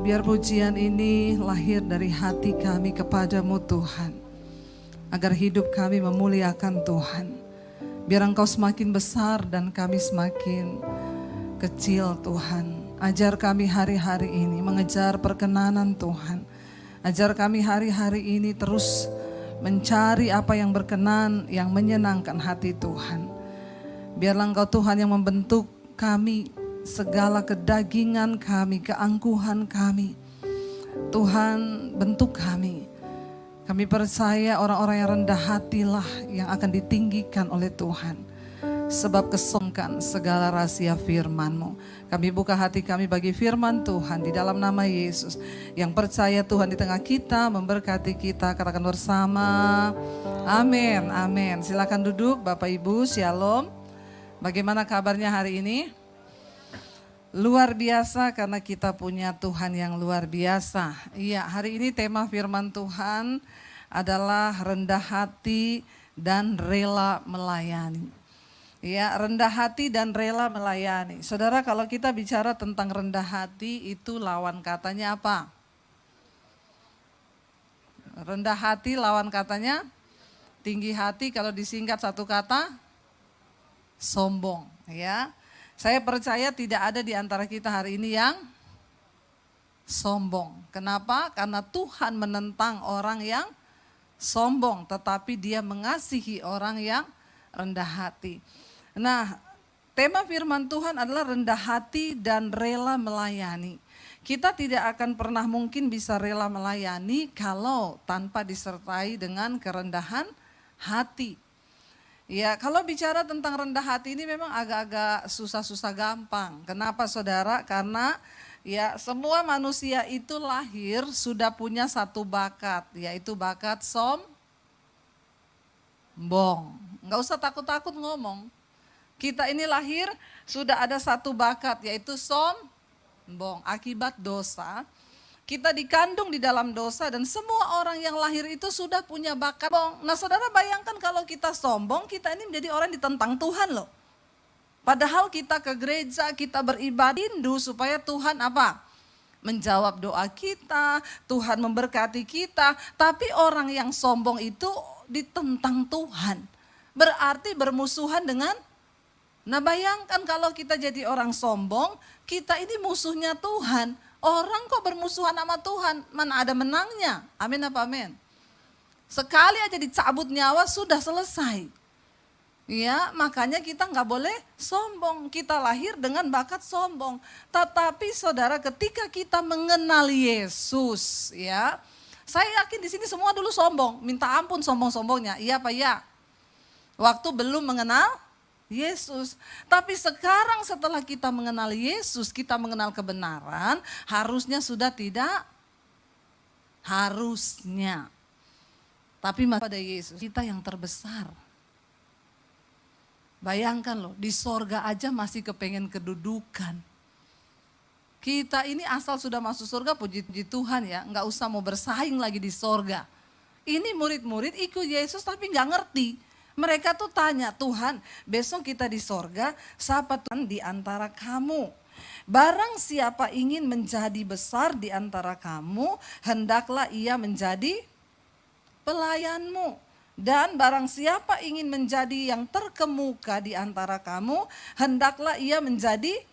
Biar pujian ini lahir dari hati kami kepadamu Tuhan. Agar hidup kami memuliakan Tuhan. Biar Engkau semakin besar dan kami semakin kecil Tuhan. Ajar kami hari-hari ini mengejar perkenanan Tuhan. Ajar kami hari-hari ini terus mencari apa yang berkenan, yang menyenangkan hati Tuhan. Biarlah Engkau Tuhan yang membentuk kami, segala kedagingan kami, keangkuhan kami. Tuhan, bentuk kami. Kami percaya orang-orang yang rendah hatilah yang akan ditinggikan oleh Tuhan. Sebab kesongkan segala rahasia firman-Mu. Kami buka hati kami bagi firman Tuhan di dalam nama Yesus. Yang percaya Tuhan di tengah kita, memberkati kita, katakan bersama. Amin, amin. Silakan duduk Bapak Ibu, Shalom. Bagaimana kabarnya hari ini? Luar biasa karena kita punya Tuhan yang luar biasa. Iya, hari ini tema firman Tuhan adalah rendah hati dan rela melayani. Ya, rendah hati dan rela melayani. Saudara, kalau kita bicara tentang rendah hati, itu lawan katanya apa? Rendah hati lawan katanya tinggi hati, kalau disingkat satu kata sombong, ya. Saya percaya tidak ada di antara kita hari ini yang sombong. Kenapa? Karena Tuhan menentang orang yang sombong, tetapi Dia mengasihi orang yang rendah hati. Nah, tema firman Tuhan adalah rendah hati dan rela melayani. Kita tidak akan pernah mungkin bisa rela melayani kalau tanpa disertai dengan kerendahan hati. Ya, kalau bicara tentang rendah hati ini memang agak-agak susah-susah gampang. Kenapa saudara? Karena ya semua manusia itu lahir sudah punya satu bakat, yaitu bakat sombong. Nggak usah takut-takut ngomong. Kita ini lahir sudah ada satu bakat, yaitu sombong. Akibat dosa, kita dikandung di dalam dosa dan semua orang yang lahir itu sudah punya bakat sombong. Nah saudara bayangkan kalau kita sombong, kita ini menjadi orang ditentang Tuhan loh. Padahal kita ke gereja, kita beribadah rindu supaya Tuhan apa? Menjawab doa kita, Tuhan memberkati kita. Tapi orang yang sombong itu ditentang Tuhan. Berarti bermusuhan dengan. Nah bayangkan kalau kita jadi orang sombong, kita ini musuhnya Tuhan. Orang kok bermusuhan sama Tuhan, mana ada menangnya. Amin apa amin? Sekali aja dicabut nyawa sudah selesai. Ya, makanya kita nggak boleh sombong. Kita lahir dengan bakat sombong. Tetapi saudara, ketika kita mengenal Yesus, ya, saya yakin di sini semua dulu sombong. Minta ampun sombong-sombongnya. Iya apa ya? Waktu belum mengenal Yesus. Tapi sekarang setelah kita mengenal Yesus, kita mengenal kebenaran, harusnya sudah tidak. Harusnya. Tapi pada Yesus, kita yang terbesar. Bayangkan loh, di sorga aja masih kepengen kedudukan. Kita ini asal sudah masuk surga, puji-puji Tuhan ya, nggak usah mau bersaing lagi di sorga. Ini murid-murid ikut Yesus tapi nggak ngerti. Mereka tuh tanya, Tuhan besok kita di sorga, siapa Tuhan di antara kamu? Barang siapa ingin menjadi besar di antara kamu, hendaklah ia menjadi pelayanmu. Dan barang siapa ingin menjadi yang terkemuka di antara kamu, hendaklah ia menjadi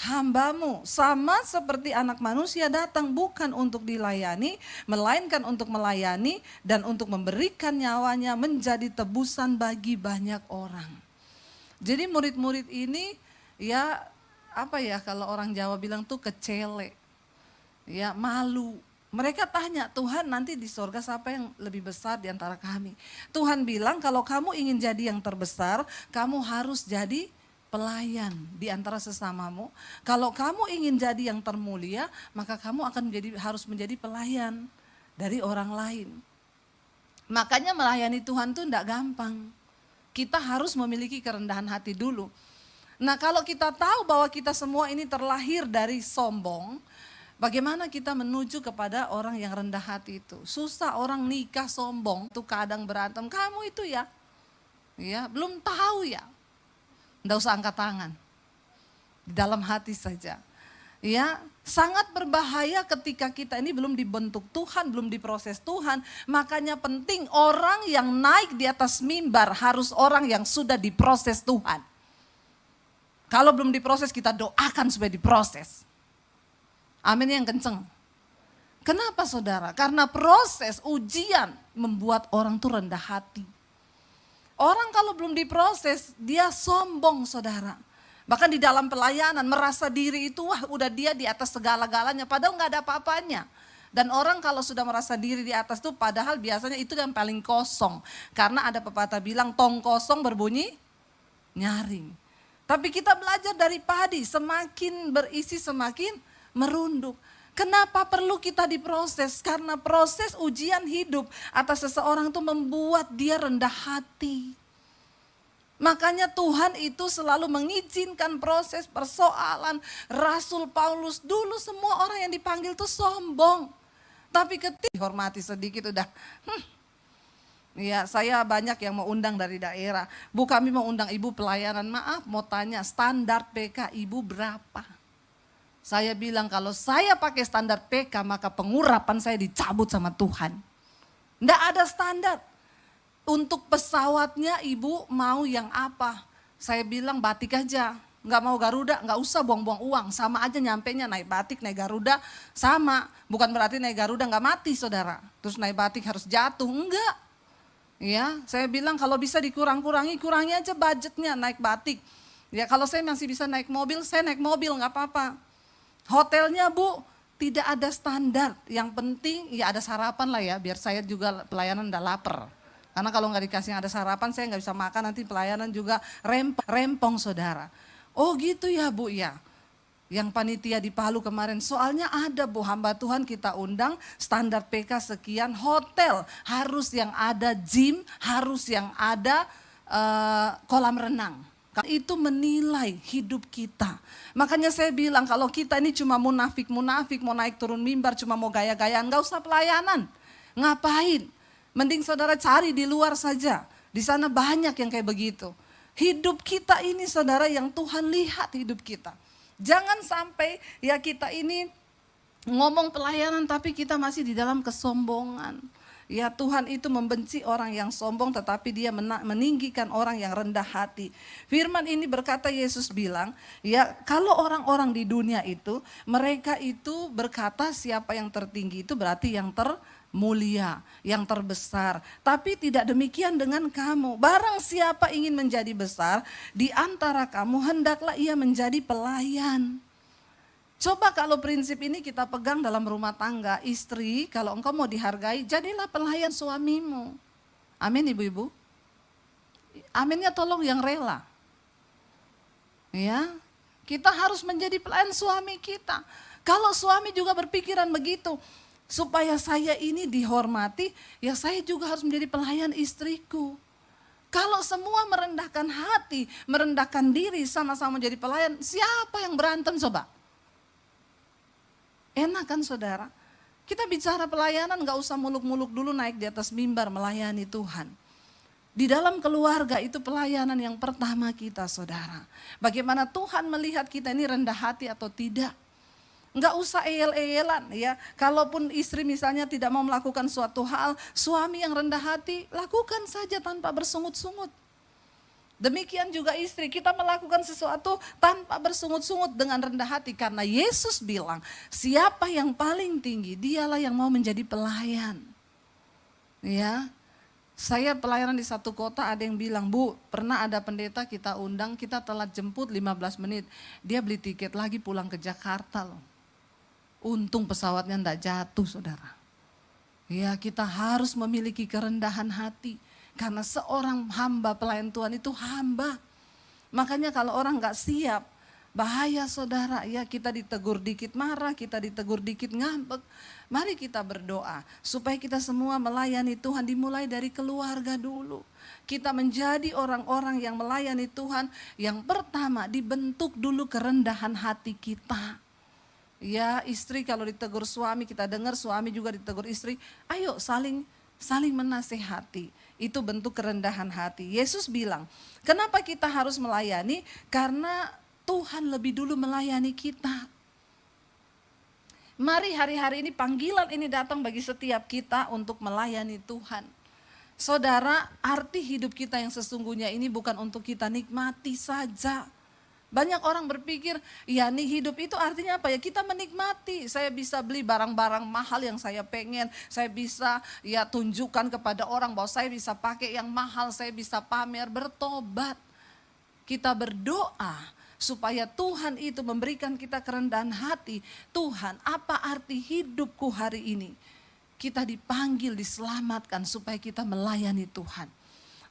hambamu. Sama seperti anak manusia datang bukan untuk dilayani, melainkan untuk melayani dan untuk memberikan nyawanya menjadi tebusan bagi banyak orang. Jadi murid-murid ini ya apa ya kalau orang Jawa bilang tuh kecele, ya malu. Mereka tanya, Tuhan nanti di sorga siapa yang lebih besar di antara kami? Tuhan bilang kalau kamu ingin jadi yang terbesar, kamu harus jadi pelayan di antara sesamamu. Kalau kamu ingin jadi yang termulia, maka kamu akan harus menjadi pelayan dari orang lain. Makanya melayani Tuhan tuh enggak gampang. Kita harus memiliki kerendahan hati dulu. Nah kalau kita tahu bahwa kita semua ini terlahir dari sombong, bagaimana kita menuju kepada orang yang rendah hati itu? Susah orang nikah sombong, tuh kadang berantem. Kamu itu ya belum tahu ya. Nggak usah angkat tangan. Di dalam hati saja. Ya, sangat berbahaya ketika kita ini belum dibentuk Tuhan, belum diproses Tuhan. Makanya penting orang yang naik di atas mimbar harus orang yang sudah diproses Tuhan. Kalau belum diproses kita doakan supaya diproses. Amin yang kenceng. Kenapa saudara? Karena proses ujian membuat orang tuh rendah hati. Orang kalau belum diproses dia sombong saudara. Bahkan di dalam pelayanan merasa diri itu wah udah dia di atas segala-galanya padahal gak ada apa-apanya. Dan orang kalau sudah merasa diri di atas tuh padahal biasanya itu yang paling kosong. Karena ada pepatah bilang tong kosong berbunyi nyaring. Tapi kita belajar dari padi semakin berisi semakin merunduk. Kenapa perlu kita diproses? Karena proses ujian hidup atas seseorang itu membuat dia rendah hati. Makanya Tuhan itu selalu mengizinkan proses persoalan. Rasul Paulus dulu semua orang yang dipanggil tuh sombong. Tapi ketika dihormati sedikit udah, ya saya banyak yang mau undang dari daerah. Bu kami mau undang ibu pelayanan, maaf mau tanya standar PK ibu berapa? Saya bilang kalau saya pakai standar PK maka pengurapan saya dicabut sama Tuhan. Nggak ada standar. Untuk pesawatnya ibu mau yang apa? Saya bilang batik aja, nggak mau Garuda, nggak usah buang-buang uang. Sama aja nyampenya naik batik, naik Garuda sama. Bukan berarti naik Garuda nggak mati saudara. Terus naik batik harus jatuh, enggak. Ya, saya bilang kalau bisa dikurang-kurangi, kurangi aja budgetnya naik batik. Ya kalau saya masih bisa naik mobil, saya naik mobil nggak apa-apa. Hotelnya bu, tidak ada standar. Yang penting ya ada sarapan lah ya, biar saya juga pelayanan nggak lapar. Karena kalau nggak dikasih ada sarapan saya nggak bisa makan, nanti pelayanan juga rempong saudara. Oh gitu ya bu ya. Yang panitia di Palu kemarin soalnya ada bu hamba Tuhan kita undang standar PK sekian, hotel harus yang ada gym, harus yang ada kolam renang. Itu menilai hidup kita. Makanya saya bilang kalau kita ini cuma munafik mau naik turun mimbar cuma mau gaya-gayaan nggak usah pelayanan. Ngapain? Mending saudara cari di luar saja. Di sana banyak yang kayak begitu. Hidup kita ini saudara yang Tuhan lihat hidup kita. Jangan sampai ya kita ini ngomong pelayanan tapi kita masih di dalam kesombongan. Ya Tuhan itu membenci orang yang sombong tetapi dia meninggikan orang yang rendah hati. Firman ini berkata Yesus bilang ya kalau orang-orang di dunia itu mereka itu berkata siapa yang tertinggi itu berarti yang mulia, yang terbesar. Tapi tidak demikian dengan kamu. Barang siapa ingin menjadi besar, di antara kamu hendaklah ia menjadi pelayan. Coba kalau prinsip ini kita pegang dalam rumah tangga, istri kalau engkau mau dihargai, jadilah pelayan suamimu. Amin ibu-ibu. Aminnya tolong yang rela. Ya, kita harus menjadi pelayan suami kita. Kalau suami juga berpikiran begitu, supaya saya ini dihormati, ya saya juga harus menjadi pelayan istriku. Kalau semua merendahkan hati, merendahkan diri, sama-sama menjadi pelayan, siapa yang berantem coba? Enak kan saudara? Kita bicara pelayanan gak usah muluk-muluk dulu naik di atas mimbar melayani Tuhan. Di dalam keluarga itu pelayanan yang pertama kita saudara. Bagaimana Tuhan melihat kita ini rendah hati atau tidak. Enggak usah eyel-eyelan ya. Kalaupun istri misalnya tidak mau melakukan suatu hal, suami yang rendah hati lakukan saja tanpa bersungut-sungut. Demikian juga istri, kita melakukan sesuatu tanpa bersungut-sungut dengan rendah hati. Karena Yesus bilang, siapa yang paling tinggi, dialah yang mau menjadi pelayan. Ya, saya pelayanan di satu kota ada yang bilang, Bu, pernah ada pendeta kita undang, kita telat jemput 15 menit. Dia beli tiket lagi pulang ke Jakarta loh. Untung pesawatnya enggak jatuh saudara. Ya, kita harus memiliki kerendahan hati. Karena seorang hamba pelayan Tuhan itu hamba. Makanya kalau orang gak siap, bahaya saudara. Ya kita ditegur dikit marah, kita ditegur dikit ngambek. Mari kita berdoa supaya kita semua melayani Tuhan dimulai dari keluarga dulu. Kita menjadi orang-orang yang melayani Tuhan. Yang pertama dibentuk dulu kerendahan hati kita. Ya istri kalau ditegur suami, kita dengar suami juga ditegur istri. Ayo saling menasehati. Itu bentuk kerendahan hati. Yesus bilang, kenapa kita harus melayani? Karena Tuhan lebih dulu melayani kita. Mari hari-hari ini panggilan ini datang bagi setiap kita untuk melayani Tuhan. Saudara, arti hidup kita yang sesungguhnya ini bukan untuk kita nikmati saja. Banyak orang berpikir, ya nih hidup itu artinya apa ya? Kita menikmati, saya bisa beli barang-barang mahal yang saya pengen. Saya bisa ya tunjukkan kepada orang bahwa saya bisa pakai yang mahal, saya bisa pamer, bertobat. Kita berdoa supaya Tuhan itu memberikan kita kerendahan hati. Tuhan, apa arti hidupku hari ini? Kita dipanggil, diselamatkan supaya kita melayani Tuhan.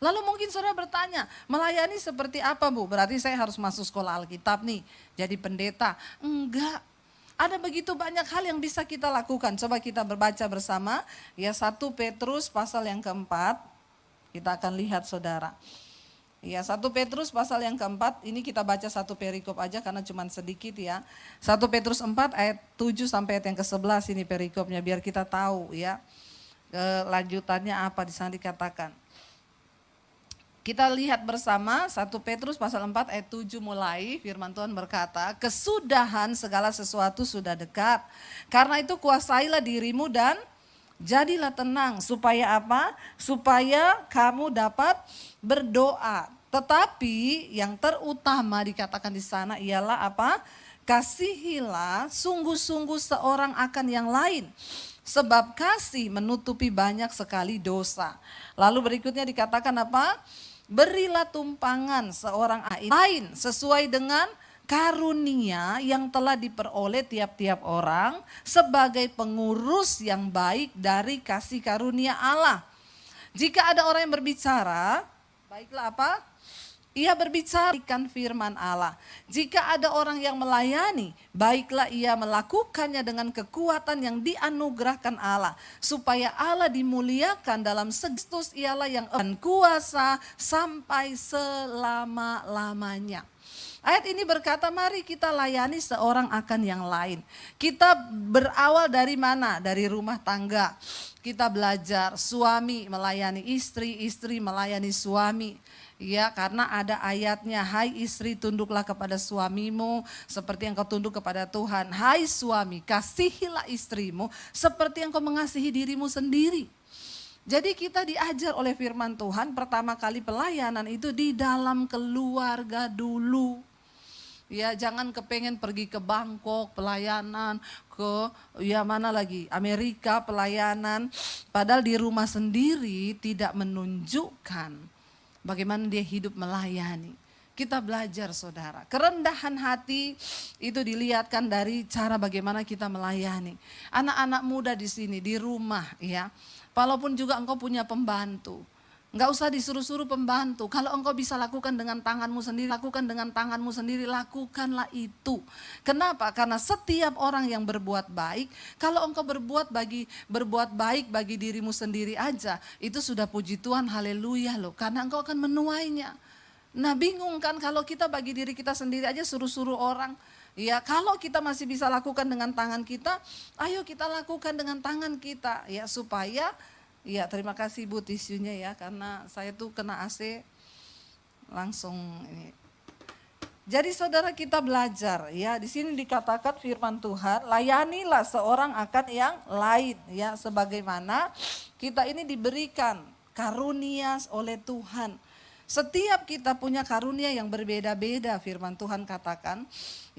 Lalu mungkin saudara bertanya, melayani seperti apa Bu? Berarti saya harus masuk sekolah Alkitab nih, jadi pendeta. Enggak, ada begitu banyak hal yang bisa kita lakukan. Coba kita berbaca bersama, ya 1 Petrus pasal yang keempat, kita akan lihat saudara. Ya 1 Petrus pasal yang keempat, ini kita baca satu perikop aja karena cuma sedikit ya. 1 Petrus 4 ayat 7 sampai ayat yang ke-11 ini perikopnya, biar kita tahu ya lanjutannya apa di sana dikatakan. Kita lihat bersama 1 Petrus pasal 4 ayat 7 mulai, firman Tuhan berkata, kesudahan segala sesuatu sudah dekat. Karena itu kuasailah dirimu dan jadilah tenang. Supaya apa? Supaya kamu dapat berdoa. Tetapi yang terutama dikatakan di sana ialah apa? Kasihilah sungguh-sungguh seorang akan yang lain. Sebab kasih menutupi banyak sekali dosa. Lalu berikutnya dikatakan apa? Berilah tumpangan seorang lain sesuai dengan karunia yang telah diperoleh tiap-tiap orang sebagai pengurus yang baik dari kasih karunia Allah. Jika ada orang yang berbicara, baiklah apa? Ia berbicara firman Allah. Jika ada orang yang melayani, baiklah ia melakukannya dengan kekuatan yang dianugerahkan Allah. Supaya Allah dimuliakan dalam Kristus, ialah yang kuasa sampai selama-lamanya. Ayat ini berkata, mari kita layani seorang akan yang lain. Kita berawal dari mana? Dari rumah tangga. Kita belajar suami melayani istri, istri melayani suami. Ya, karena ada ayatnya, hai istri tunduklah kepada suamimu seperti yang kau tunduk kepada Tuhan. Hai suami, kasihilah istrimu seperti yang kau mengasihi dirimu sendiri. Jadi kita diajar oleh firman Tuhan, pertama kali pelayanan itu di dalam keluarga dulu. Ya, jangan kepengen pergi ke Bangkok pelayanan, ke ya mana lagi, Amerika pelayanan. Padahal di rumah sendiri tidak menunjukkan bagaimana dia hidup melayani. Kita belajar saudara, kerendahan hati itu dilihatkan dari cara bagaimana kita melayani. Anak-anak muda di sini, di rumah ya, walaupun juga engkau punya pembantu, enggak usah disuruh-suruh pembantu. Kalau engkau bisa lakukan dengan tanganmu sendiri, lakukan dengan tanganmu sendiri, lakukanlah itu. Kenapa? Karena setiap orang yang berbuat baik, kalau engkau berbuat baik bagi dirimu sendiri aja, itu sudah puji Tuhan, haleluya loh. Karena engkau akan menuainya. Nah bingung kan kalau kita bagi diri kita sendiri aja suruh-suruh orang. Ya kalau kita masih bisa lakukan dengan tangan kita, ayo kita lakukan dengan tangan kita. Ya supaya, ya terima kasih Bu tisunya ya, karena saya tuh kena AC langsung ini. Jadi saudara kita belajar ya, di sini dikatakan firman Tuhan, layanilah seorang akan yang lain ya, sebagaimana kita ini diberikan karunia oleh Tuhan. Setiap kita punya karunia yang berbeda-beda, firman Tuhan katakan,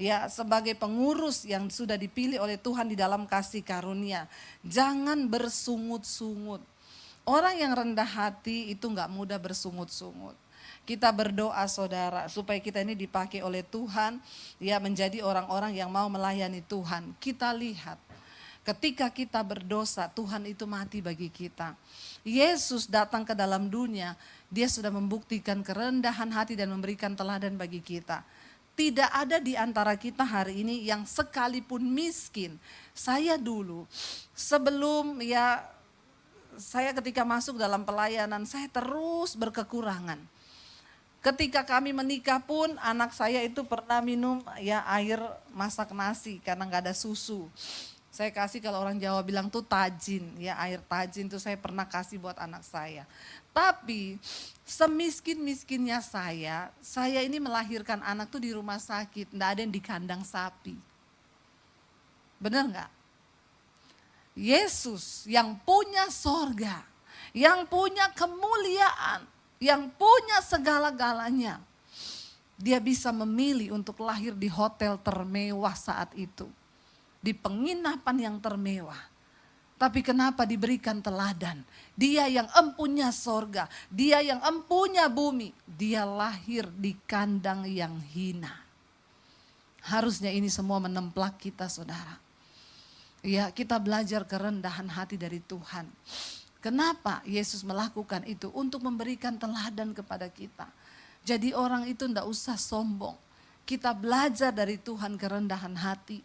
ya sebagai pengurus yang sudah dipilih oleh Tuhan di dalam kasih karunia. Jangan bersungut-sungut. Orang yang rendah hati itu enggak mudah bersungut-sungut. Kita berdoa saudara supaya kita ini dipakai oleh Tuhan, ya menjadi orang-orang yang mau melayani Tuhan. Kita lihat ketika kita berdosa, Tuhan itu mati bagi kita. Yesus datang ke dalam dunia, dia sudah membuktikan kerendahan hati dan memberikan teladan bagi kita. Tidak ada di antara kita hari ini yang sekalipun miskin. Saya dulu sebelum ya saya ketika masuk dalam pelayanan, saya terus berkekurangan. Ketika kami menikah pun anak saya itu pernah minum ya air masak nasi karena nggak ada susu. Saya kasih, kalau orang Jawa bilang tuh tajin, ya air tajin tuh saya pernah kasih buat anak saya. Tapi semiskin-miskinnya saya ini melahirkan anak tuh di rumah sakit, enggak ada yang di kandang sapi. Benar enggak? Yesus yang punya sorga, yang punya kemuliaan, yang punya segala-galanya. Dia bisa memilih untuk lahir di hotel termewah saat itu. Di penginapan yang termewah. Tapi kenapa diberikan teladan? Dia yang empunya sorga, dia yang empunya bumi. Dia lahir di kandang yang hina. Harusnya ini semua menemplak kita, saudara. Ya, kita belajar kerendahan hati dari Tuhan. Kenapa Yesus melakukan itu? Untuk memberikan teladan kepada kita. Jadi orang itu tidak usah sombong. Kita belajar dari Tuhan kerendahan hati.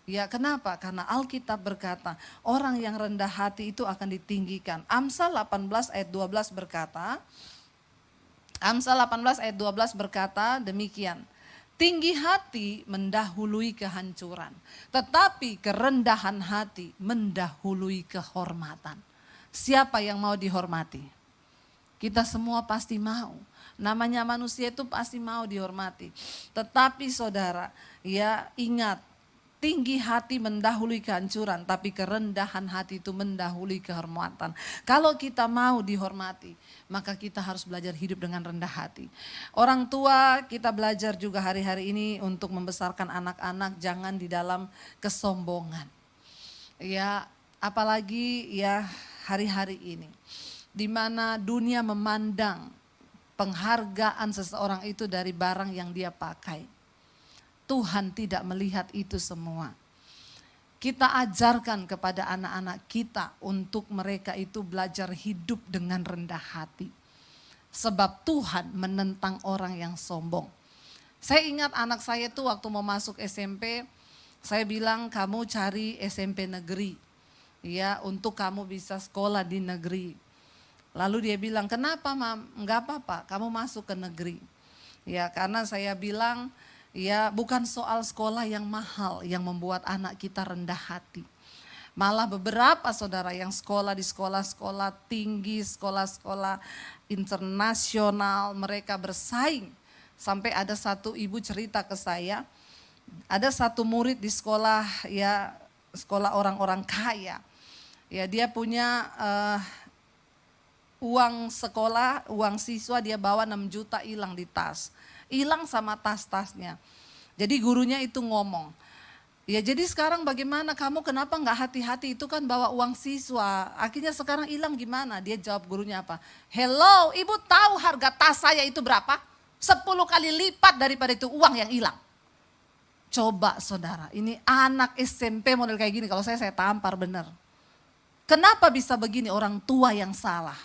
Ya, kenapa? Karena Alkitab berkata, orang yang rendah hati itu akan ditinggikan. Amsal 18 ayat 12 berkata, Amsal 18 ayat 12 berkata demikian. Tinggi hati mendahului kehancuran, tetapi kerendahan hati mendahului kehormatan. Siapa yang mau dihormati? Kita semua pasti mau. Namanya manusia itu pasti mau dihormati. Tetapi saudara, ya ingat, tinggi hati mendahului kehancuran, tapi kerendahan hati itu mendahului kehormatan. Kalau kita mau dihormati, maka kita harus belajar hidup dengan rendah hati. Orang tua kita belajar juga hari-hari ini untuk membesarkan anak-anak jangan di dalam kesombongan. Ya, apalagi ya hari-hari ini, di mana dunia memandang penghargaan seseorang itu dari barang yang dia pakai. Tuhan tidak melihat itu semua. Kita ajarkan kepada anak-anak kita untuk mereka itu belajar hidup dengan rendah hati. Sebab Tuhan menentang orang yang sombong. Saya ingat anak saya itu waktu mau masuk SMP, saya bilang kamu cari SMP negeri. Ya, untuk kamu bisa sekolah di negeri. Lalu dia bilang, kenapa Mam? Enggak apa-apa, kamu masuk ke negeri. Ya, karena saya bilang, ya bukan soal sekolah yang mahal yang membuat anak kita rendah hati. Malah beberapa saudara yang sekolah di sekolah-sekolah tinggi, sekolah-sekolah internasional, mereka bersaing. Sampai ada satu ibu cerita ke saya, ada satu murid di sekolah, ya sekolah orang-orang kaya. Ya dia punya uang sekolah, uang siswa dia bawa 6 juta hilang di tas. Hilang sama tas-tasnya. Jadi gurunya itu ngomong, ya jadi sekarang bagaimana kamu kenapa nggak hati-hati, itu kan bawa uang siswa, akhirnya sekarang hilang gimana? Dia jawab gurunya apa? Hello, ibu tahu harga tas saya itu berapa? 10 kali lipat daripada itu uang yang hilang. Coba saudara, ini anak SMP model kayak gini, kalau saya tampar bener. Kenapa bisa begini? Orang tua yang salah.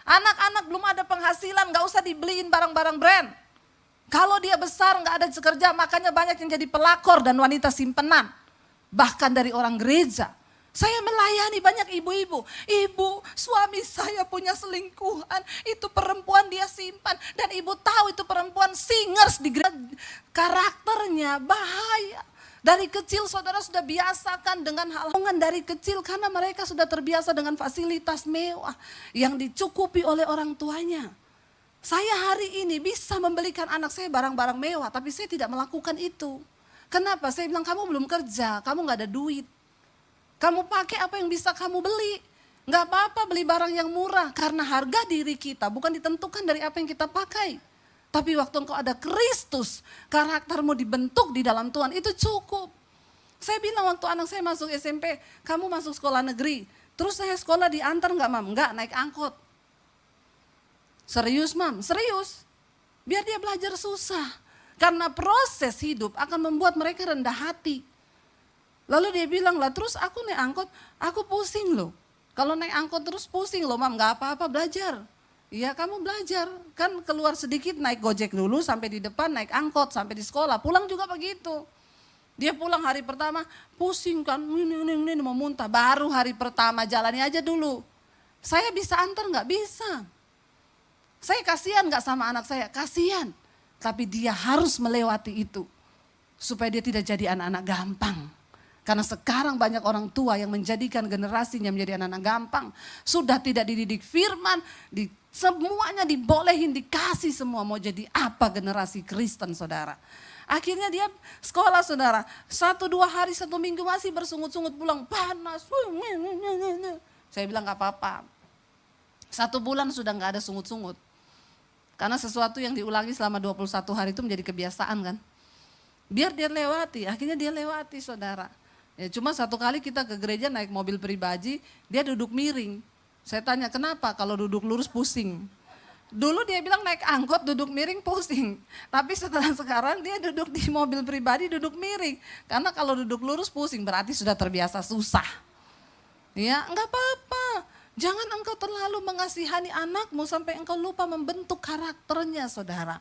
Anak-anak belum ada penghasilan, gak usah dibeliin barang-barang brand. Kalau dia besar gak ada kerja, makanya banyak yang jadi pelakor dan wanita simpenan. Bahkan dari orang gereja. Saya melayani banyak ibu-ibu. Ibu, suami saya punya selingkuhan. Itu perempuan dia simpan. Dan ibu tahu itu perempuan singers di gereja. Karakternya bahaya. Dari kecil saudara sudah biasakan dengan hal dari kecil karena mereka sudah terbiasa dengan fasilitas mewah yang dicukupi oleh orang tuanya. Saya hari ini bisa membelikan anak saya barang-barang mewah, tapi saya tidak melakukan itu. Kenapa? Saya bilang kamu belum kerja, kamu gak ada duit. Kamu pakai apa yang bisa kamu beli. Gak apa-apa beli barang yang murah, karena harga diri kita bukan ditentukan dari apa yang kita pakai. Tapi waktu engkau ada Kristus, karaktermu dibentuk di dalam Tuhan, itu cukup. Saya bilang waktu anak saya masuk SMP, kamu masuk sekolah negeri. Terus saya sekolah diantar gak Mam? Enggak, naik angkot. Serius Mam? Serius. Biar dia belajar susah. Karena proses hidup akan membuat mereka rendah hati. Lalu dia bilang lah terus aku naik angkot, aku pusing loh. Kalau naik angkot terus pusing loh Mam, gak apa-apa belajar. Iya kamu belajar, kan keluar sedikit naik gojek dulu sampai di depan naik angkot sampai di sekolah, pulang juga begitu. Dia pulang hari pertama pusing kan, ini mau muntah, baru hari pertama jalani aja dulu. Saya bisa antar gak? Bisa. Saya kasihan gak sama anak saya? Kasihan. Tapi dia harus melewati itu. Supaya dia tidak jadi anak-anak gampang. Karena sekarang banyak orang tua yang menjadikan generasinya menjadi anak-anak gampang. Sudah tidak dididik firman, Semuanya dibolehin, dikasih semua. Mau jadi apa generasi Kristen, saudara. Akhirnya dia sekolah, saudara. 1-2 hari, 1 minggu masih bersungut-sungut pulang. Panas. Saya bilang gak apa-apa. 1 bulan sudah gak ada sungut-sungut. Karena sesuatu yang diulangi selama 21 hari itu menjadi kebiasaan kan. Biar dia lewati, akhirnya dia lewati, saudara. Ya, cuma 1 kali kita ke gereja naik mobil pribadi, dia duduk miring. Saya tanya kenapa, kalau duduk lurus pusing. Dulu dia bilang naik angkot duduk miring pusing. Tapi sekarang dia duduk di mobil pribadi duduk miring. Karena kalau duduk lurus pusing berarti sudah terbiasa susah. Ya enggak apa-apa. Jangan engkau terlalu mengasihani anakmu sampai engkau lupa membentuk karakternya, saudara.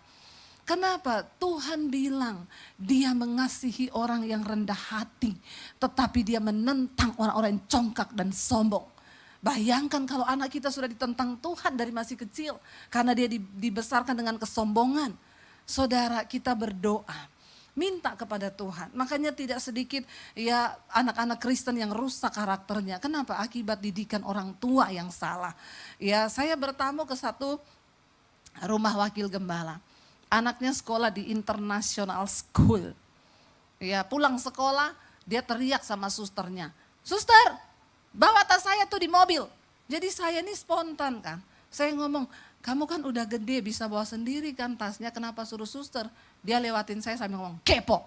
Kenapa? Tuhan bilang dia mengasihi orang yang rendah hati. Tetapi dia menentang orang-orang yang congkak dan sombong. Bayangkan kalau anak kita sudah ditentang Tuhan dari masih kecil. Karena dia dibesarkan dengan kesombongan. Saudara, kita berdoa. Minta kepada Tuhan. Makanya tidak sedikit ya anak-anak Kristen yang rusak karakternya. Kenapa? Akibat didikan orang tua yang salah. Ya, saya bertamu ke satu rumah wakil gembala. Anaknya sekolah di international school. Ya, pulang sekolah dia teriak sama susternya. Suster, bawa tas saya tuh di mobil. Jadi saya ini spontan kan. Saya ngomong, kamu kan udah gede bisa bawa sendiri kan tasnya, kenapa suruh suster? Dia lewatin saya sambil ngomong, kepo.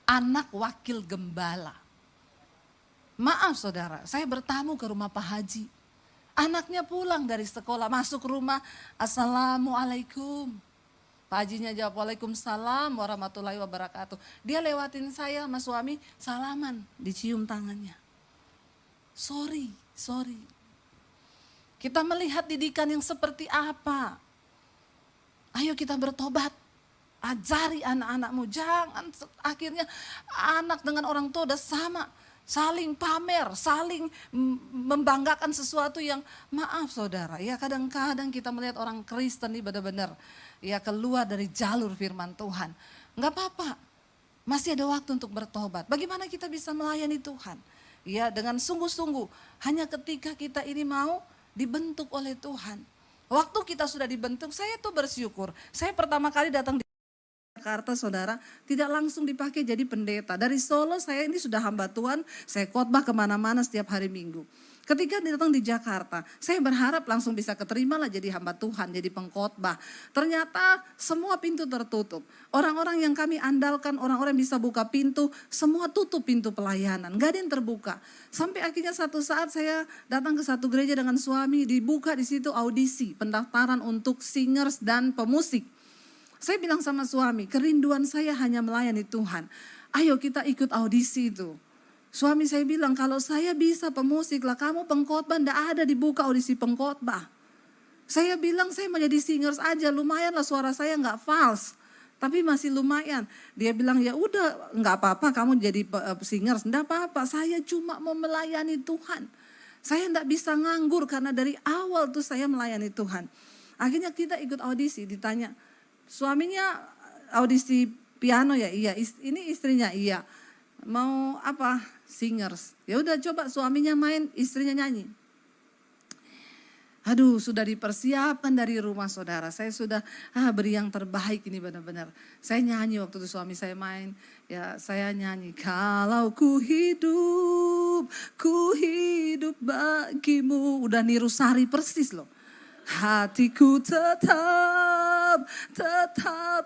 Anak wakil gembala. Maaf saudara, saya bertamu ke rumah Pak Haji. Anaknya pulang dari sekolah, masuk rumah, Assalamualaikum. Pak Hajinya jawab, Waalaikumsalam warahmatullahi wabarakatuh. Dia lewatin saya sama suami, salaman, dicium tangannya. Sorry. Kita melihat didikan yang seperti apa. Ayo kita bertobat. Ajari anak-anakmu, jangan akhirnya anak dengan orang tua udah sama. Saling pamer, saling membanggakan sesuatu yang maaf saudara. Ya kadang-kadang kita melihat orang Kristen ini benar-benar ya keluar dari jalur firman Tuhan. Enggak apa-apa, masih ada waktu untuk bertobat. Bagaimana kita bisa melayani Tuhan? Ya dengan sungguh-sungguh, hanya ketika kita ini mau dibentuk oleh Tuhan. Waktu kita sudah dibentuk, saya tuh bersyukur. Saya pertama kali datang di Jakarta saudara, tidak langsung dipakai jadi pendeta. Dari Solo saya ini sudah hamba Tuhan, saya khotbah kemana-mana setiap hari Minggu. Ketika datang di Jakarta, saya berharap langsung bisa keterima lah jadi hamba Tuhan, jadi pengkhotbah. Ternyata semua pintu tertutup. Orang-orang yang kami andalkan, orang-orang yang bisa buka pintu, semua tutup pintu pelayanan. Gak ada yang terbuka. Sampai akhirnya satu saat saya datang ke satu gereja dengan suami, dibuka di situ audisi, pendaftaran untuk singers dan pemusik. Saya bilang sama suami, kerinduan saya hanya melayani Tuhan. Ayo kita ikut audisi itu. Suami saya bilang, kalau saya bisa pemusik lah, kamu pengkhotbah, enggak ada dibuka audisi pengkhotbah. Saya bilang, saya mau jadi singers aja, lumayan lah suara saya enggak false. Tapi masih lumayan. Dia bilang, ya udah enggak apa-apa kamu jadi singers. Enggak apa-apa, saya cuma mau melayani Tuhan. Saya enggak bisa nganggur karena dari awal tuh saya melayani Tuhan. Akhirnya kita ikut audisi, ditanya, suaminya audisi piano ya? Iya. Ini istrinya? Iya. Mau apa? Singers. Ya udah coba suaminya main, istrinya nyanyi. Aduh, sudah dipersiapkan dari rumah saudara. Saya sudah beri yang terbaik ini benar-benar. Saya nyanyi waktu itu suami saya main. Ya saya nyanyi. Kalau ku hidup bagimu. Udah niru Sari persis loh. Hatiku tetap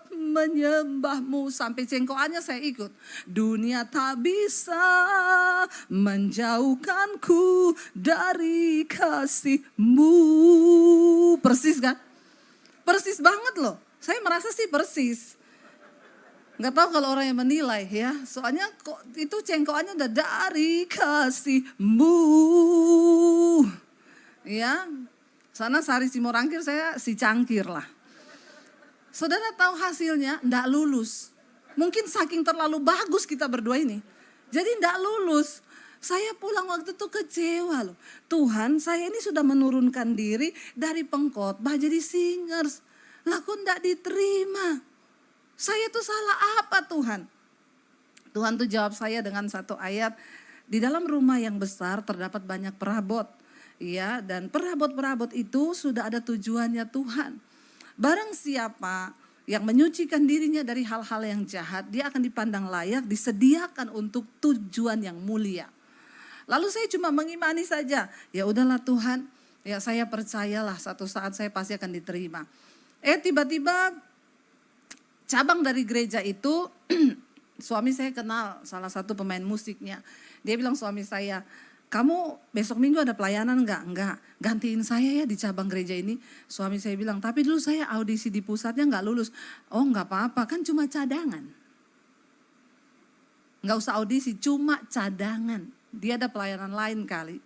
menyembahmu. Sampai cengkoannya saya ikut. Dunia tak bisa menjauhkanku dari kasihmu. Persis kan? Persis banget loh. Saya merasa sih persis. Gak tahu kalau orang yang menilai ya. Soalnya kok itu cengkoannya udah dari kasihmu. Ya. Sana Sari Simorangkir, saya si cangkir lah. Saudara tahu hasilnya? Enggak lulus. Mungkin saking terlalu bagus kita berdua ini. Jadi enggak lulus. Saya pulang waktu itu kecewa loh. Tuhan, saya ini sudah menurunkan diri dari pengkhotbah jadi singers. Lah kok enggak diterima? Saya tuh salah apa Tuhan? Tuhan tuh jawab saya dengan satu ayat. Di dalam rumah yang besar terdapat banyak perabot. Ya, dan perabot-perabot itu sudah ada tujuannya Tuhan. Barang siapa yang menyucikan dirinya dari hal-hal yang jahat, dia akan dipandang layak, disediakan untuk tujuan yang mulia. Lalu saya cuma mengimani saja, ya udahlah Tuhan, ya saya percayalah satu saat saya pasti akan diterima. Tiba-tiba cabang dari gereja itu, suami saya kenal salah satu pemain musiknya. Dia bilang suami saya, kamu besok minggu ada pelayanan enggak? Enggak, gantiin saya ya di cabang gereja ini. Suami saya bilang, tapi dulu saya audisi di pusatnya enggak lulus. Oh enggak apa-apa, kan cuma cadangan. Enggak usah audisi, cuma cadangan. Dia ada pelayanan lain kali.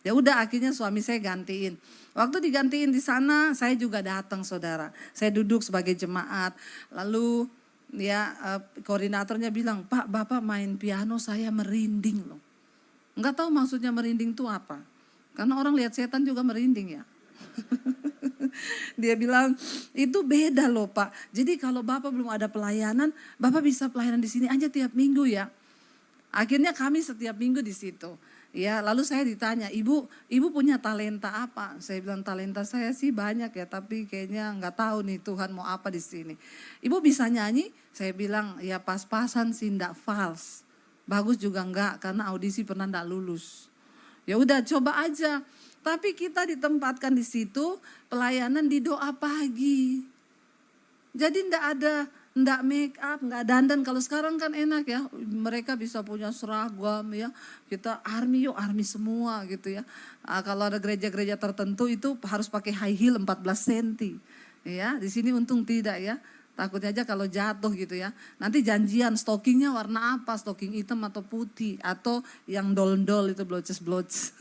Ya udah akhirnya suami saya gantiin. Waktu digantiin di sana saya juga datang saudara. Saya duduk sebagai jemaat. Lalu ya koordinatornya bilang, Pak Bapak main piano saya merinding loh. Enggak tahu maksudnya merinding itu apa. Karena orang lihat setan juga merinding ya. Dia bilang itu beda loh Pak. Jadi kalau Bapak belum ada pelayanan, Bapak bisa pelayanan di sini aja tiap minggu ya. Akhirnya kami setiap minggu di situ. Ya, lalu saya ditanya, ibu punya talenta apa? Saya bilang talenta saya sih banyak ya, tapi kayaknya nggak tahu nih Tuhan mau apa di sini. Ibu bisa nyanyi? Saya bilang ya pas-pasan sih, ndak fals. Bagus juga enggak, karena audisi pernah enggak lulus. Ya udah coba aja. Tapi kita ditempatkan di situ pelayanan di doa pagi. Jadi enggak make up, enggak dandan. Kalau sekarang kan enak ya, mereka bisa punya seragam ya. Kita army semua gitu ya. Kalau ada gereja-gereja tertentu itu harus pakai high heel 14 cm. Ya, di sini untung tidak ya. Takutnya aja kalau jatuh gitu ya. Nanti janjian stockingnya warna apa, stocking hitam atau putih. Atau yang dol-dol itu bloces-bloces.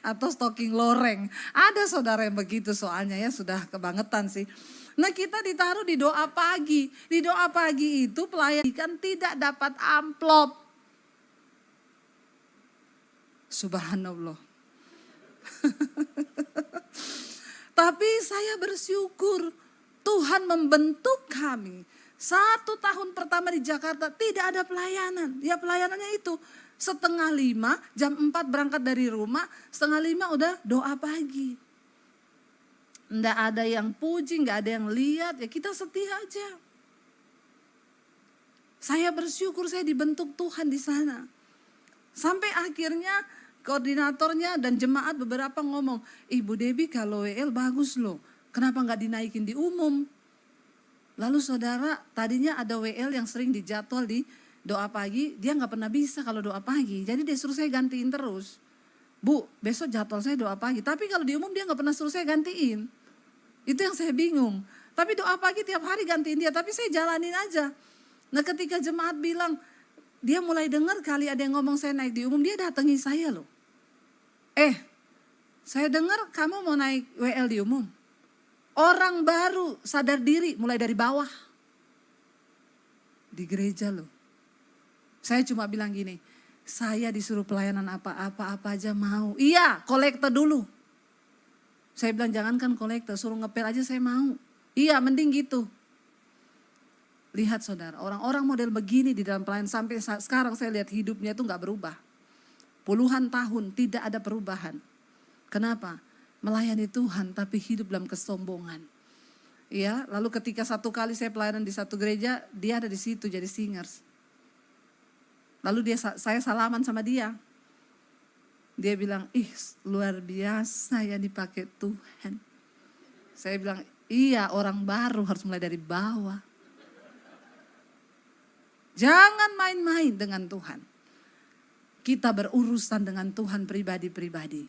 Atau stocking loreng. Ada saudara yang begitu soalnya ya, sudah kebangetan sih. Nah kita ditaruh di doa pagi. Di doa pagi itu pelayan kan tidak dapat amplop. Subhanallah. Tapi saya bersyukur Tuhan membentuk kami. 1 tahun pertama di Jakarta tidak ada pelayanan. Ya pelayanannya itu 4:30, jam 4 berangkat dari rumah, 4:30 udah doa pagi. Nggak ada yang puji, nggak ada yang lihat, ya kita setia aja. Saya bersyukur saya dibentuk Tuhan di sana. Sampai akhirnya koordinatornya dan jemaat beberapa ngomong, Ibu Debbie kalau WL bagus loh. Kenapa nggak dinaikin di umum? Lalu saudara, tadinya ada WL yang sering dijadwal di doa pagi, dia nggak pernah bisa kalau doa pagi. Jadi dia suruh saya gantiin terus. Bu, besok jadwal saya doa pagi. Tapi kalau di umum dia nggak pernah suruh saya gantiin. Itu yang saya bingung. Tapi doa pagi tiap hari gantiin dia, tapi saya jalanin aja. Nah ketika jemaat bilang, dia mulai dengar kali ada yang ngomong saya naik di umum, dia datangi saya loh. Saya dengar kamu mau naik WL di umum. Orang baru sadar diri mulai dari bawah. Di gereja loh. Saya cuma bilang gini, saya disuruh pelayanan apa aja mau. Iya, kolektor dulu. Saya bilang jangankan kolektor, suruh ngepel aja saya mau. Iya, mending gitu. Lihat saudara, orang-orang model begini di dalam pelayanan sampai sekarang saya lihat hidupnya itu gak berubah. Puluhan tahun tidak ada perubahan. Kenapa? Melayani Tuhan tapi hidup dalam kesombongan. Ya, lalu ketika satu kali saya pelayanan di satu gereja, dia ada di situ jadi singers. Lalu saya salaman sama dia. Dia bilang, luar biasa ya dipakai Tuhan. Saya bilang, iya orang baru harus mulai dari bawah. Jangan main-main dengan Tuhan. Kita berurusan dengan Tuhan pribadi-pribadi.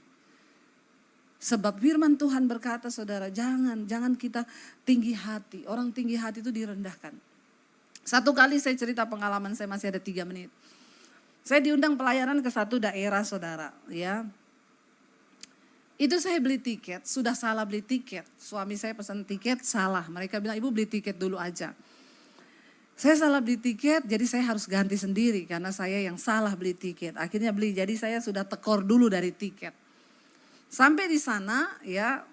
Sebab firman Tuhan berkata saudara, jangan kita tinggi hati. Orang tinggi hati itu direndahkan. Satu kali saya cerita pengalaman saya, masih ada 3 menit. Saya diundang pelayanan ke satu daerah saudara. Ya. Itu saya beli tiket, sudah salah beli tiket. Suami saya pesan tiket, salah. Mereka bilang ibu beli tiket dulu aja. Saya salah beli tiket, jadi saya harus ganti sendiri. Karena saya yang salah beli tiket. Akhirnya beli, jadi saya sudah tekor dulu dari tiket. Sampai di sana ya,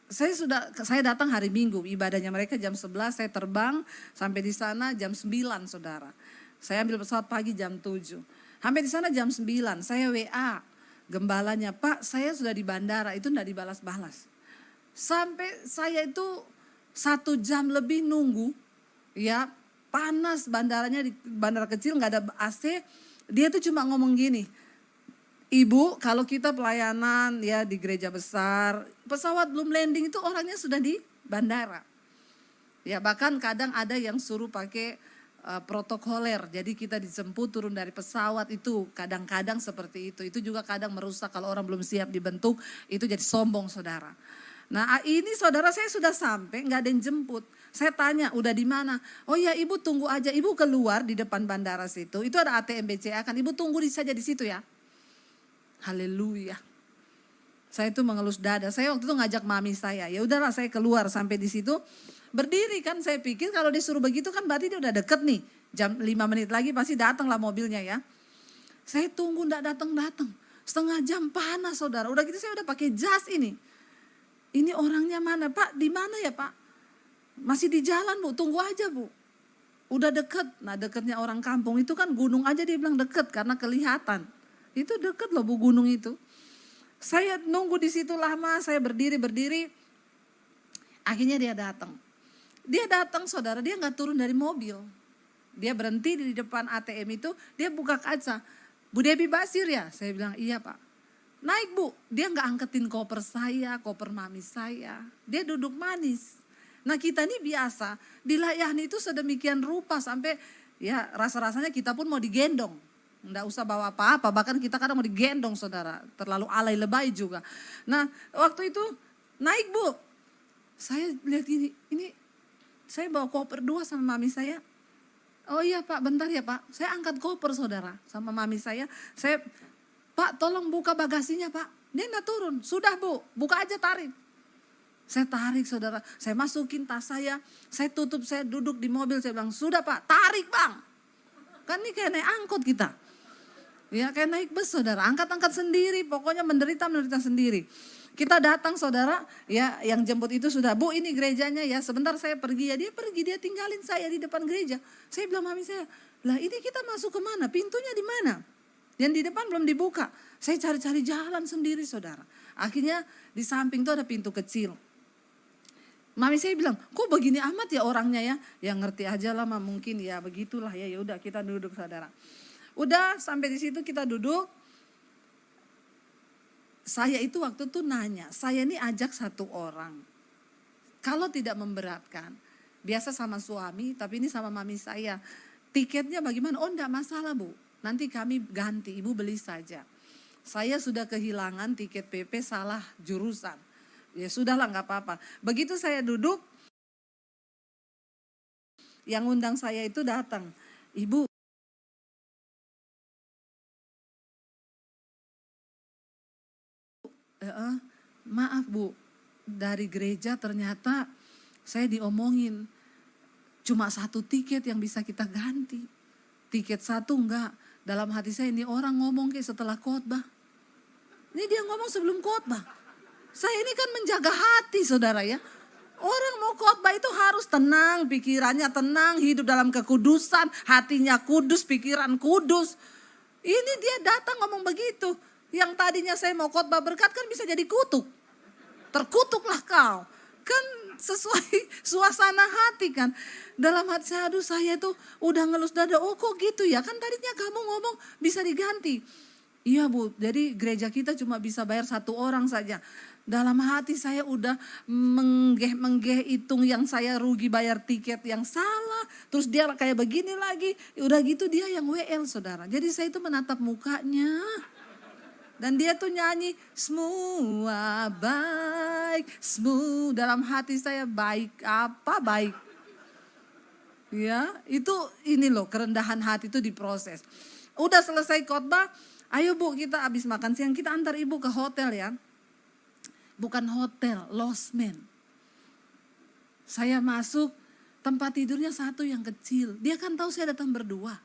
saya datang hari Minggu, ibadahnya mereka jam 11, saya terbang sampai di sana jam 9 saudara. Saya ambil pesawat pagi jam 7. Sampai di sana jam 9, saya WA. Gembalanya, Pak saya sudah di bandara, itu enggak dibalas-balas. Sampai saya itu 1 jam lebih nunggu, ya panas bandaranya, di bandara kecil nggak ada AC. Dia tuh cuma ngomong gini, Ibu kalau kita pelayanan ya di gereja besar, pesawat belum landing itu orangnya sudah di bandara. Ya bahkan kadang ada yang suruh pakai protokoler, jadi kita dijemput turun dari pesawat itu kadang-kadang seperti itu. Itu juga kadang merusak kalau orang belum siap dibentuk, itu jadi sombong saudara. Nah ini saudara saya sudah sampai, nggak ada yang jemput. Saya tanya, udah di mana? Oh ya ibu tunggu aja, ibu keluar di depan bandara situ. Itu ada ATM BCA kan, ibu tunggu saja di situ ya. Haleluya. Saya itu mengelus dada. Saya waktu itu ngajak mami saya. Ya udahlah saya keluar sampai di situ. Berdiri kan, saya pikir kalau disuruh begitu kan berarti dia udah deket nih. Jam 5 menit lagi pasti datanglah mobilnya ya. Saya tunggu enggak datang-datang. Setengah jam panas saudara. Udah gitu saya udah pakai jas ini. Ini orangnya mana? Pak di mana ya Pak? Masih di jalan Bu, tunggu aja Bu. Udah deket. Nah deketnya orang kampung itu kan gunung aja dia bilang deket karena kelihatan. Itu deket loh Bu gunung itu. Saya nunggu di situ lama, saya berdiri. Akhirnya dia datang. Dia datang saudara, dia nggak turun dari mobil. Dia berhenti di depan ATM itu, dia buka kaca. Bu Debbie Basir ya? Saya bilang iya Pak. Naik Bu, dia nggak angketin koper saya, koper mami saya. Dia duduk manis. Nah kita ini biasa, dilayani itu sedemikian rupa sampai ya rasa-rasanya kita pun mau digendong. Nggak usah bawa apa-apa, bahkan kita kadang mau digendong saudara. Terlalu alay lebay juga. Nah waktu itu naik Bu. Saya lihat ini saya bawa koper 2 sama mami saya. Oh iya Pak, bentar ya Pak. Saya angkat koper saudara sama mami saya. Saya, Pak tolong buka bagasinya Pak. Dia enggak turun. Sudah Bu, buka aja tarik. Saya tarik saudara. Saya masukin tas saya tutup, saya duduk di mobil. Saya bilang, sudah Pak, tarik Bang. Kan ini kayak naik angkot kita. Ya kayak naik bus saudara, angkat-angkat sendiri. Pokoknya menderita sendiri. Kita datang saudara, ya yang jemput itu sudah, Bu ini gerejanya ya, sebentar saya pergi ya. Dia pergi, dia tinggalin saya di depan gereja. Saya bilang mami saya, lah ini kita masuk kemana, pintunya di mana? Yang di depan belum dibuka. Saya cari-cari jalan sendiri saudara. Akhirnya di samping itu ada pintu kecil. Mami saya bilang, kok begini amat ya orangnya ya? Ya ngerti aja lah mungkin ya begitulah ya. Ya udah kita duduk saudara. Udah sampai di situ kita duduk. Saya itu waktu itu nanya, saya ini ajak 1 orang. Kalau tidak memberatkan, biasa sama suami, tapi ini sama mami saya. Tiketnya bagaimana? Oh enggak masalah Bu, nanti kami ganti, ibu beli saja. Saya sudah kehilangan tiket PP salah jurusan. Ya sudahlah enggak apa-apa. Begitu saya duduk, yang undang saya itu datang. Ibu, maaf Bu, dari gereja ternyata saya diomongin cuma 1 tiket yang bisa kita ganti. Tiket 1 enggak. Dalam hati saya ini orang ngomong kayak setelah khotbah. Ini dia ngomong sebelum khotbah. Saya ini kan menjaga hati saudara ya. Orang mau khotbah itu harus tenang, pikirannya tenang, hidup dalam kekudusan, hatinya kudus, pikiran kudus. Ini dia datang ngomong begitu. Yang tadinya saya mau khotbah berkat kan bisa jadi kutuk. Terkutuklah kau. Kan sesuai suasana hati kan. Dalam hati saya, aduh saya tuh udah ngelus dada. Oh kok gitu ya, kan tadinya kamu ngomong bisa diganti. Iya Bu, jadi gereja kita cuma bisa bayar 1 orang saja. Dalam hati saya udah menggeh hitung yang saya rugi bayar tiket yang salah. Terus dia kayak begini lagi. Udah gitu dia yang WL saudara. Jadi saya itu menatap mukanya. Dan dia tuh nyanyi, semua baik, semua dalam hati saya baik, apa baik. Ya, itu ini loh kerendahan hati itu diproses. Udah selesai khotbah, ayo Bu kita habis makan siang, kita antar ibu ke hotel ya. Bukan hotel, losmen. Saya masuk, tempat tidurnya 1 yang kecil. Dia kan tahu saya datang berdua.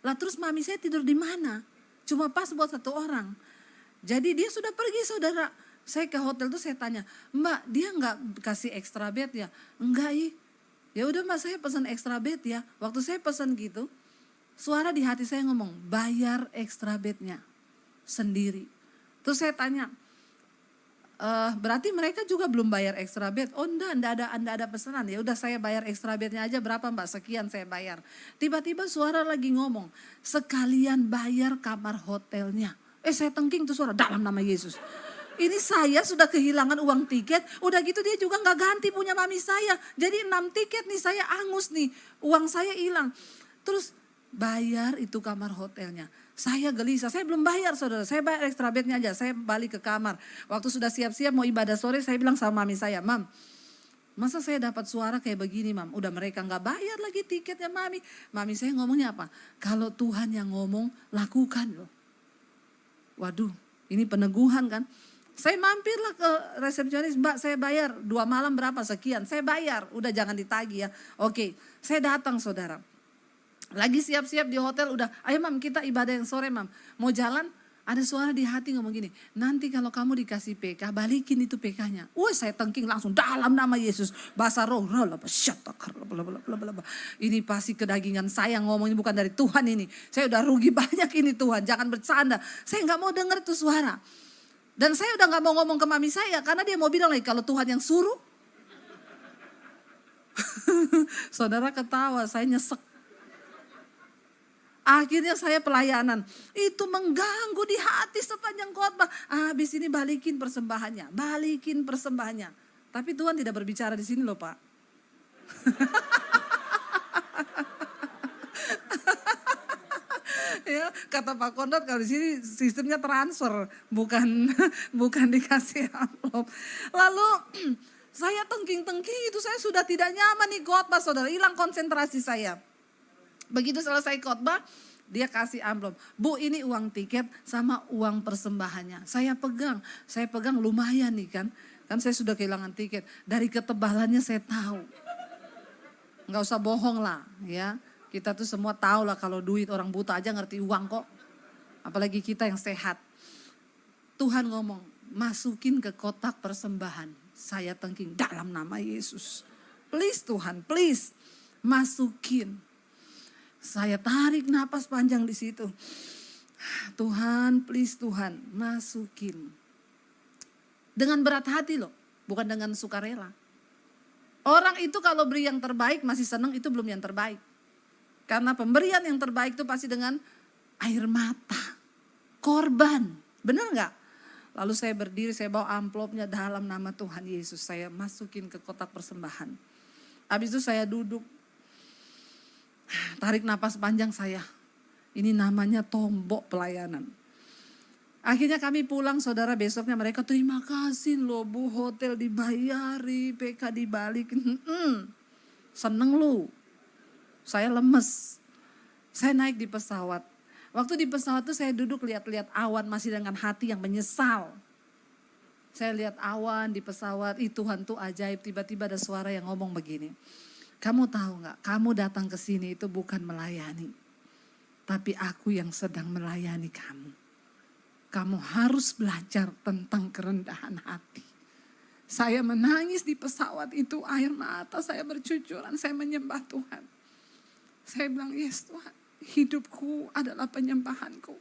Lah terus mami saya tidur di mana? Cuma pas buat 1 orang. Jadi dia sudah pergi saudara. Saya ke hotel tuh saya tanya, Mbak dia nggak kasih extra bed ya? Enggak ya udah Mbak saya pesan extra bed ya. Waktu saya pesan gitu, suara di hati saya ngomong bayar extra bednya sendiri. Terus saya tanya, berarti mereka juga belum bayar extra bed? Oh enggak ada pesanan. Ya udah saya bayar extra bednya aja, berapa Mbak? Sekian saya bayar. Tiba-tiba suara lagi ngomong, sekalian bayar kamar hotelnya. Saya tengking tuh suara, dalam nama Yesus. Ini saya sudah kehilangan uang tiket, udah gitu dia juga gak ganti punya mami saya. Jadi 6 tiket nih saya angus nih, uang saya hilang. Terus bayar itu kamar hotelnya. Saya gelisah, saya belum bayar saudara, saya bayar extra bednya aja, saya balik ke kamar. Waktu sudah siap-siap mau ibadah sore, saya bilang sama mami saya, Mam, masa saya dapat suara kayak begini Mam, udah mereka gak bayar lagi tiketnya mami. Mami saya ngomongnya apa? Kalau Tuhan yang ngomong, lakukan loh. Waduh, ini peneguhan kan. Saya mampirlah ke resepsionis, Mbak saya bayar 2 malam berapa sekian, saya bayar, udah jangan ditagih ya. Oke, saya datang saudara. Lagi siap-siap di hotel udah, ayo Mam kita ibadah yang sore Mam. Mau jalan, ada suara di hati ngomong gini, nanti kalau kamu dikasih PK, balikin itu PK-nya. Saya tengking langsung dalam nama Yesus. Bahasa roh, ini pasti kedagingan saya ngomong, ini bukan dari Tuhan ini. Saya udah rugi banyak ini Tuhan, jangan bercanda. Saya gak mau dengar itu suara. Dan saya udah gak mau ngomong ke mami saya, karena dia mau bilang lagi, kalau Tuhan yang suruh. Saudara ketawa, saya nyesek. Akhirnya saya pelayanan, itu mengganggu di hati sepanjang khotbah. Habis ini balikin persembahannya. Tapi Tuhan tidak berbicara di sini loh Pak. Ya, kata Pak Kondot kalau di sini sistemnya transfer, bukan dikasih amplop. Lalu saya tengking itu, saya sudah tidak nyaman nih khotbah saudara, hilang konsentrasi saya. Begitu selesai khotbah, dia kasih amplop. Bu ini uang tiket sama uang persembahannya. Saya pegang lumayan nih kan. Kan saya sudah kehilangan tiket. Dari ketebalannya saya tahu. Nggak usah bohong lah ya. Kita tuh semua tahu lah kalau duit, orang buta aja ngerti uang kok. Apalagi kita yang sehat. Tuhan ngomong, masukin ke kotak persembahan. Saya tengking dalam nama Yesus. Please Tuhan, please masukin. Saya tarik napas panjang di situ. Tuhan, please Tuhan, masukin. Dengan berat hati loh, bukan dengan sukarela. Orang itu kalau beri yang terbaik masih senang, itu belum yang terbaik. Karena pemberian yang terbaik itu pasti dengan air mata, korban, benar nggak? Lalu saya berdiri, saya bawa amplopnya dalam nama Tuhan Yesus. Saya masukin ke kotak persembahan. Habis itu saya duduk, tarik napas panjang saya. Ini namanya tombok pelayanan. Akhirnya kami pulang saudara, besoknya mereka terima kasih loh Bu, hotel dibayari, PK dibalikin. Seneng lu. Saya lemes. Saya naik di pesawat. Waktu di pesawat tuh saya duduk lihat-lihat awan, masih dengan hati yang menyesal. Saya lihat awan di pesawat, Tuhan tuh ajaib. Tiba-tiba ada suara yang ngomong begini. Kamu tahu gak, kamu datang ke sini itu bukan melayani. Tapi aku yang sedang melayani kamu. Kamu harus belajar tentang kerendahan hati. Saya menangis di pesawat itu, air mata saya bercucuran, saya menyembah Tuhan. Saya bilang, yes Tuhan, hidupku adalah penyembahanku.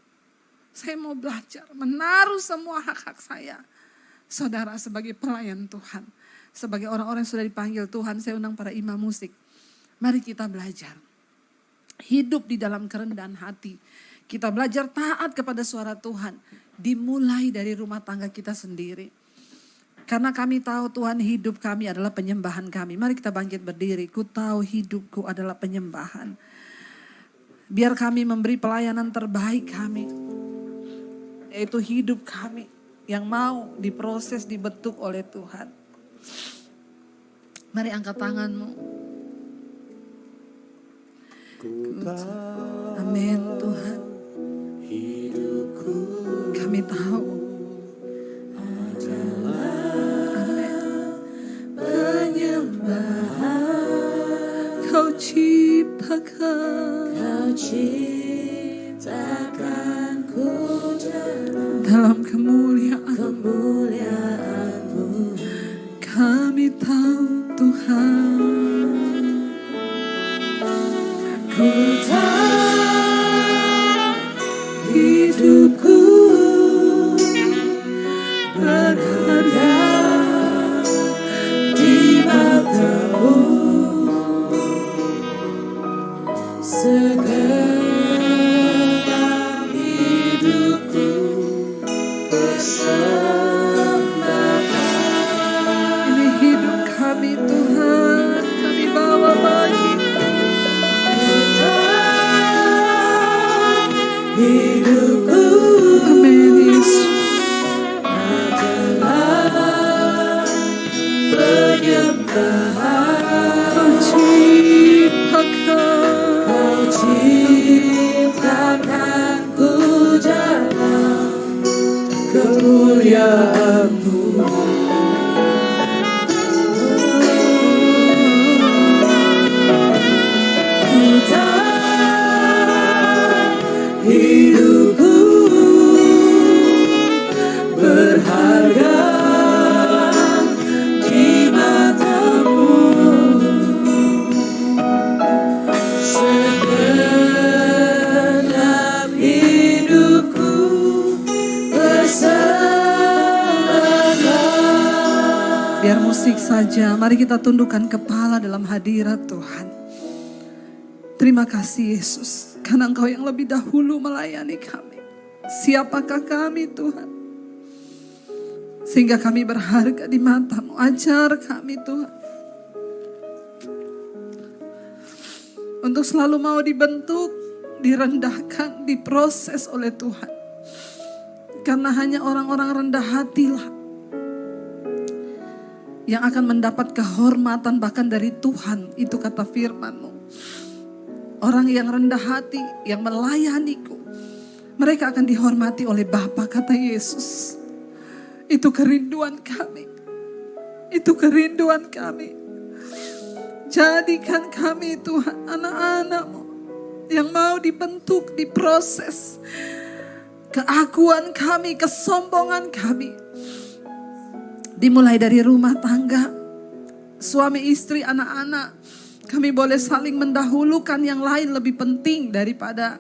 Saya mau belajar menaruh semua hak-hak saya. Saudara, sebagai pelayan Tuhan, sebagai orang-orang yang sudah dipanggil Tuhan, saya undang para imam musik. Mari kita belajar. Hidup di dalam kerendahan hati. Kita belajar taat kepada suara Tuhan. Dimulai dari rumah tangga kita sendiri. Karena kami tahu Tuhan, hidup kami adalah penyembahan kami. Mari kita bangkit berdiri. Ku tahu hidupku adalah penyembahan. Biar kami memberi pelayanan terbaik kami. Yaitu hidup kami yang mau diproses, dibentuk oleh Tuhan. Mari angkat tanganmu. Amin Tuhan. Kami tahu. Kau ciptakanku dalam kemuliaan-Mu. Kami tahu Tuhan. Ku tahu hidupku penyembahan. Kau ciptakan pujana kemuliaan-Mu. Hidupku berharga di mata-Mu, segenap hidupku bersama. Biar musik saja, mari kita tundukkan kepala dalam hadirat Tuhan. Terima kasih Yesus, karena Engkau yang lebih dahulu melayani kami. Siapakah kami Tuhan? Sehingga kami berharga di mata-Mu. Ajar kami Tuhan, untuk selalu mau dibentuk, direndahkan, diproses oleh Tuhan. Karena hanya orang-orang rendah hatilah yang akan mendapat kehormatan bahkan dari Tuhan. Itu kata firman-Mu. Orang yang rendah hati, yang melayaniku, mereka akan dihormati oleh Bapa, kata Yesus. Itu kerinduan kami. Itu kerinduan kami. Jadikan kami Tuhan anak-anak-Mu yang mau dibentuk, diproses. Keakuan kami, kesombongan kami, dimulai dari rumah tangga, suami istri, anak-anak. Kami boleh saling mendahulukan yang lain lebih penting daripada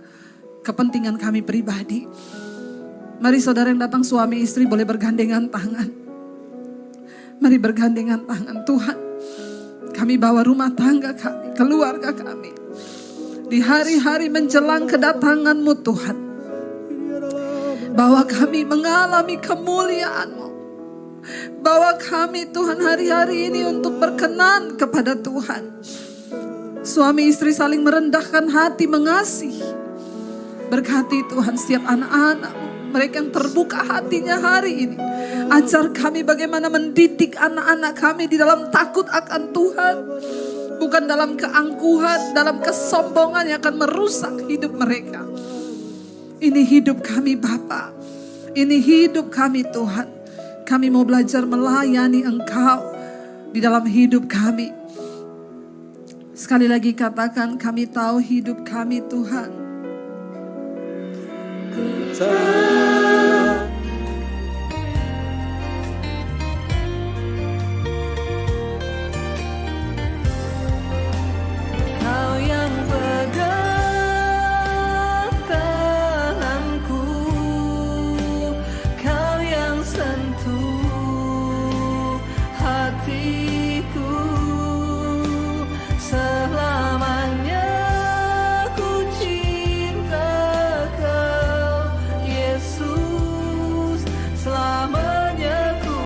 kepentingan kami pribadi. Mari saudara yang datang suami istri boleh bergandengan tangan. Mari bergandengan tangan. Tuhan, kami bawa rumah tangga kami, keluarga kami, di hari-hari menjelang kedatangan-Mu Tuhan. Bawa kami mengalami kemuliaan-Mu. Bawa kami Tuhan hari-hari ini untuk berkenan kepada Tuhan. Suami istri saling merendahkan hati, mengasihi. Berkati Tuhan setiap anak-anak-Mu, mereka yang terbuka hatinya hari ini. Ajar kami bagaimana mendidik anak-anak kami di dalam takut akan Tuhan. Bukan dalam keangkuhan, dalam kesombongan yang akan merusak hidup mereka. Ini hidup kami Bapa. Ini hidup kami Tuhan. Kami mau belajar melayani Engkau di dalam hidup kami. Sekali lagi katakan, kami tahu hidup kami Tuhan. Kau yang pegang tanganku, Kau yang sentuh hati.